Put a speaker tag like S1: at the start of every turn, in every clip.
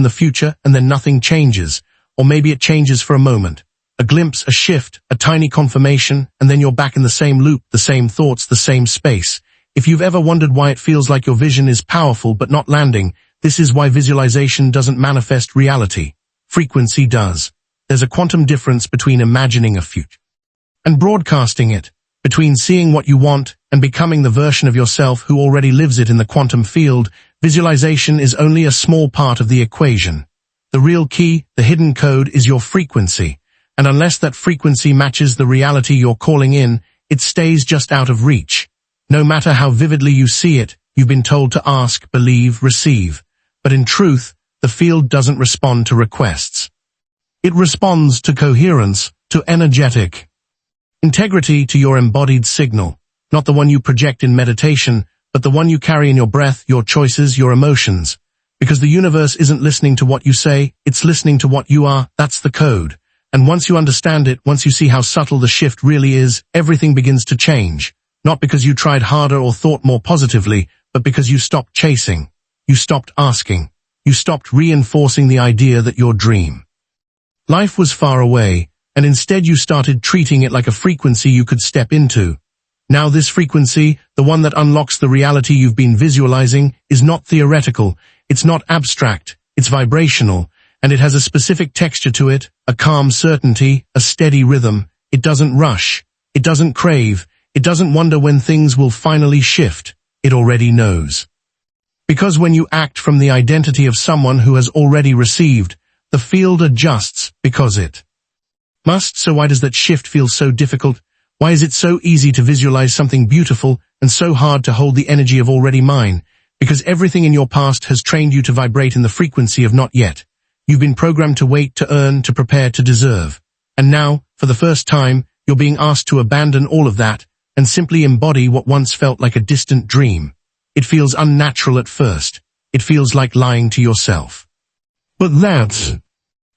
S1: in the future and then nothing changes, or maybe it changes for a moment. A glimpse, a shift, a tiny confirmation, and then you're back in the same loop, the same thoughts, the same space. If you've ever wondered why it feels like your vision is powerful but not landing, this is why visualization doesn't manifest reality. Frequency does. There's a quantum difference between imagining a future and broadcasting it, between seeing what you want and becoming the version of yourself who already lives it in the quantum field. Visualization is only a small part of the equation. The real key, the hidden code, is your frequency. And unless that frequency matches the reality you're calling in, it stays just out of reach. No matter how vividly you see it, you've been told to ask, believe, receive. But in truth, the field doesn't respond to requests. It responds to coherence, to energetic integrity, to your embodied signal, not the one you project in meditation, but the one you carry in your breath, your choices, your emotions. Because the universe isn't listening to what you say, it's listening to what you are. That's the code. And once you understand it, once you see how subtle the shift really is, everything begins to change. Not because you tried harder or thought more positively, but because you stopped chasing. You stopped asking. You stopped reinforcing the idea that your dream life was far away, and instead you started treating it like a frequency you could step into. Now this frequency, the one that unlocks the reality you've been visualizing, is not theoretical, it's not abstract, it's vibrational, and it has a specific texture to it, a calm certainty, a steady rhythm. It doesn't rush, it doesn't crave, it doesn't wonder when things will finally shift. It already knows. Because when you act from the identity of someone who has already received, the field adjusts because it must. So why does that shift feel so difficult? Why is it so easy to visualize something beautiful and so hard to hold the energy of already mine? Because everything in your past has trained you to vibrate in the frequency of not yet. You've been programmed to wait, to earn, to prepare, to deserve. And now, for the first time, you're being asked to abandon all of that and simply embody what once felt like a distant dream. It feels unnatural at first. It feels like lying to yourself. But that's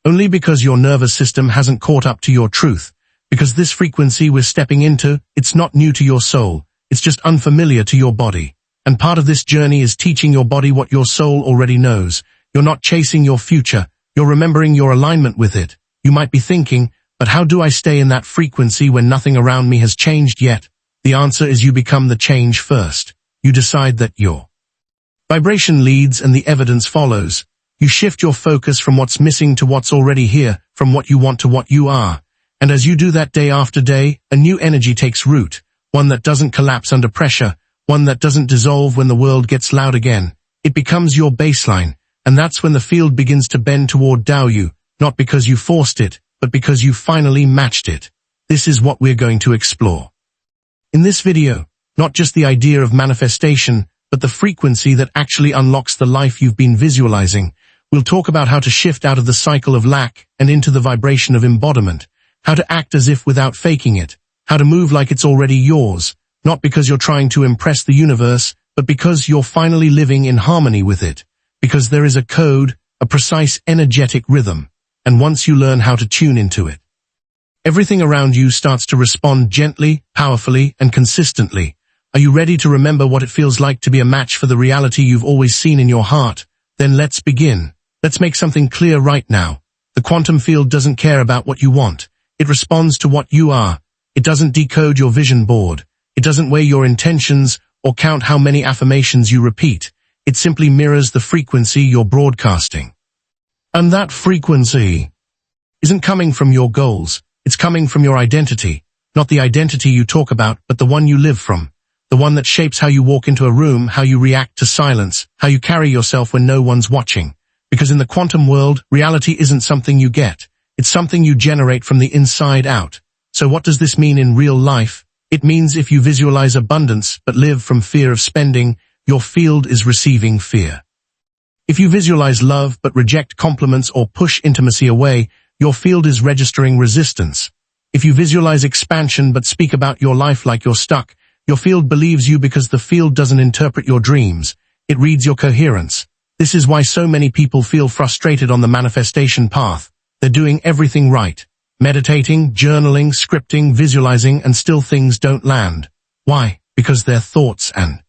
S1: only because your nervous system hasn't caught up to your truth. Because this frequency we're stepping into, it's not new to your soul. It's just unfamiliar to your body. And part of this journey is teaching your body what your soul already knows. You're not chasing your future. You're remembering your alignment with it. You might be thinking, but how do I stay in that frequency when nothing around me has changed yet? The answer is you become the change first. You decide that your vibration leads and the evidence follows. You shift your focus from what's missing to what's already here, from what you want to what you are. And as you do that day after day, a new energy takes root, one that doesn't collapse under pressure, one that doesn't dissolve when the world gets loud again. It becomes your baseline, and that's when the field begins to bend toward you, not because you forced it, but because you finally matched it. This is what we're going to explore in this video. Not just the idea of manifestation, but the frequency that actually unlocks the life you've been visualizing. We'll talk about how to shift out of the cycle of lack and into the vibration of embodiment, how to act as if without faking it, how to move like it's already yours, not because you're trying to impress the universe, but because you're finally living in harmony with it, because there is a code, a precise energetic rhythm, and once you learn how to tune into it, everything around you starts to respond gently, powerfully, and consistently. Are you ready to remember what it feels like to be a match for the reality you've always seen in your heart? Then let's begin. Let's make something clear right now. The quantum field doesn't care about what you want. It responds to what you are. It doesn't decode your vision board. It doesn't weigh your intentions or count how many affirmations you repeat. It simply mirrors the frequency you're broadcasting. And that frequency isn't coming from your goals. It's coming from your identity. Not the identity you talk about, but the one you live from. The one that shapes how you walk into a room, how you react to silence, how you carry yourself when no one's watching. Because in the quantum world, reality isn't something you get. It's something you generate from the inside out. So what does this mean in real life? It means if you visualize abundance but live from fear of spending, your field is receiving fear. If you visualize love but reject compliments or push intimacy away, your field is registering resistance. If you visualize expansion but speak about your life like you're stuck, your field believes you because the field doesn't interpret your dreams. It reads your coherence. This is why so many people feel frustrated on the manifestation path. They're doing everything right. Meditating, journaling, scripting, visualizing, and still things don't land. Why? Because their thoughts and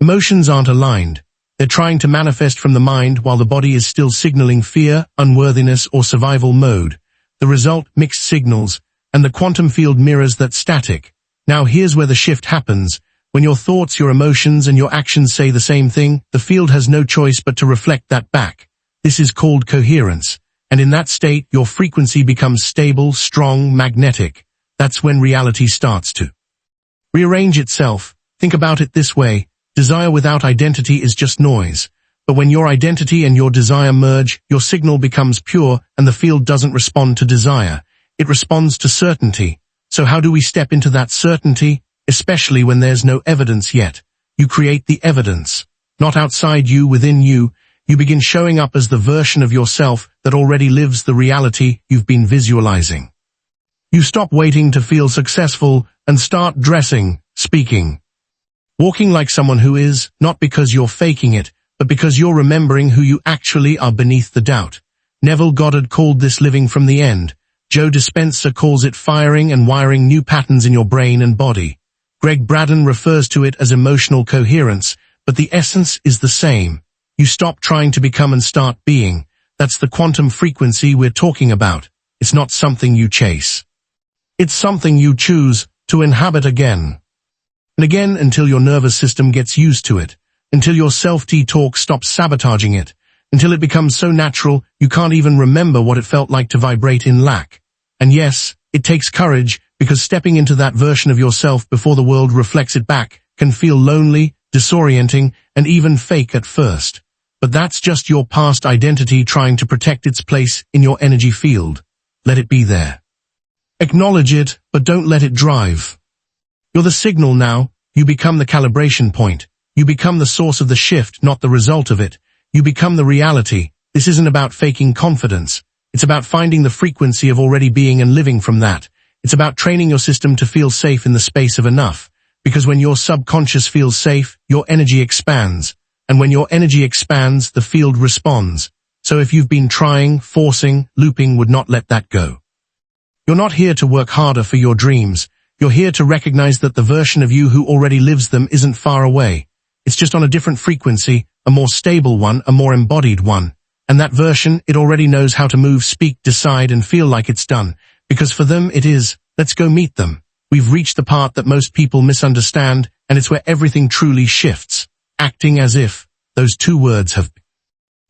S1: emotions aren't aligned. They're trying to manifest from the mind while the body is still signaling fear, unworthiness, or survival mode. The result, mixed signals, and the quantum field mirrors that static. Now here's where the shift happens. When your thoughts, your emotions, and your actions say the same thing, the field has no choice but to reflect that back. This is called coherence. And in that state, your frequency becomes stable, strong, magnetic. That's when reality starts to rearrange itself. Think about it this way. Desire without identity is just noise. But when your identity and your desire merge, your signal becomes pure and the field doesn't respond to desire. It responds to certainty. So how do we step into that certainty? Especially when there's no evidence yet. You create the evidence. Not outside you, within you. You begin showing up as the version of yourself that already lives the reality you've been visualizing. You stop waiting to feel successful and start dressing, speaking, walking like someone who is, not because you're faking it, but because you're remembering who you actually are beneath the doubt. Neville Goddard called this living from the end. Joe Dispenza calls it firing and wiring new patterns in your brain and body. Greg Braden refers to it as emotional coherence, but the essence is the same. You stop trying to become and start being. That's the quantum frequency we're talking about. It's not something you chase. It's something you choose to inhabit again and again until your nervous system gets used to it, until your self-talk stops sabotaging it, until it becomes so natural you can't even remember what it felt like to vibrate in lack. And yes, it takes courage, because stepping into that version of yourself before the world reflects it back can feel lonely, disorienting, and even fake at first. But that's just your past identity trying to protect its place in your energy field. Let it be there. Acknowledge it, but don't let it drive. You're the signal now. You become the calibration point. You become the source of the shift, not the result of it. You become the reality. This isn't about faking confidence. It's about finding the frequency of already being and living from that. It's about training your system to feel safe in the space of enough. Because when your subconscious feels safe, your energy expands. And when your energy expands, the field responds. So if you've been trying, forcing, looping, would not let that go. You're not here to work harder for your dreams. You're here to recognize that the version of you who already lives them isn't far away. It's just on a different frequency, a more stable one, a more embodied one. And that version, it already knows how to move, speak, decide, and feel like it's done. Because for them it is. Let's go meet them. We've reached the part that most people misunderstand, and it's where everything truly shifts. Acting as if. Those two words have been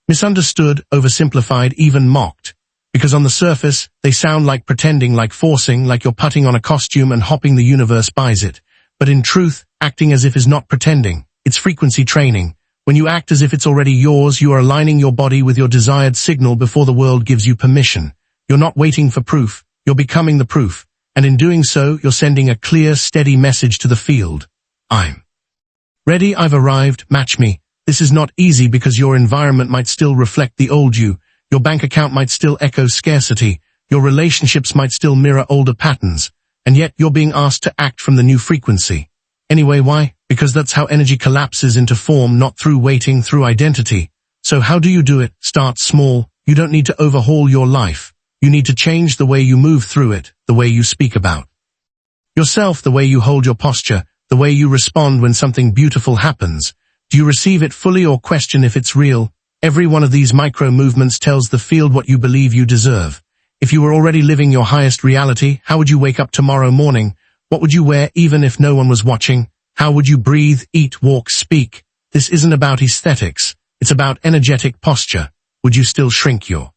S1: misunderstood, oversimplified, even mocked. Because on the surface, they sound like pretending, like forcing, like you're putting on a costume and hoping the universe buys it. But in truth, acting as if is not pretending. It's frequency training. When you act as if it's already yours, you are aligning your body with your desired signal before the world gives you permission. You're not waiting for proof. You're becoming the proof. And in doing so, you're sending a clear, steady message to the field. I'm ready, I've arrived, match me. This is not easy because your environment might still reflect the old you. Your bank account might still echo scarcity. Your relationships might still mirror older patterns. And yet you're being asked to act from the new frequency. Anyway, why? Because that's how energy collapses into form, not through waiting, through identity. So how do you do it? Start small. You don't need to overhaul your life. You need to change the way you move through it, the way you speak about yourself, the way you hold your posture, the way you respond when something beautiful happens. Do you receive it fully or question if it's real? Every one of these micro movements tells the field what you believe you deserve. If you were already living your highest reality, how would you wake up tomorrow morning? What would you wear even if no one was watching? How would you breathe, eat, walk, speak? This isn't about aesthetics. It's about energetic posture. Would you still shrink your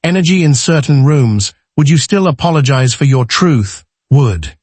S1: energy in certain rooms? Would you still apologize for your truth? Would